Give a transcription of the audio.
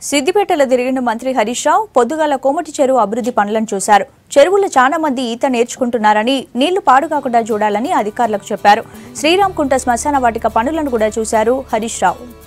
సిద్దిపేటలో తిరిగిన మంత్రి హరీష్ రావు పొద్దుగాల కోమటి చెరువు అభివృద్ధి పనులను చూశారు. చెరువులో చాలా మంది ఈత నేర్చుకుంటున్నారని, నీళ్లు పాడు కాకుండా చూడాలని అధికారులకు చెప్పారు. శ్రీరామ్ కుంట శ్మశాన వాటిక పనులను కూడా చూశారు హరీష్ రావు.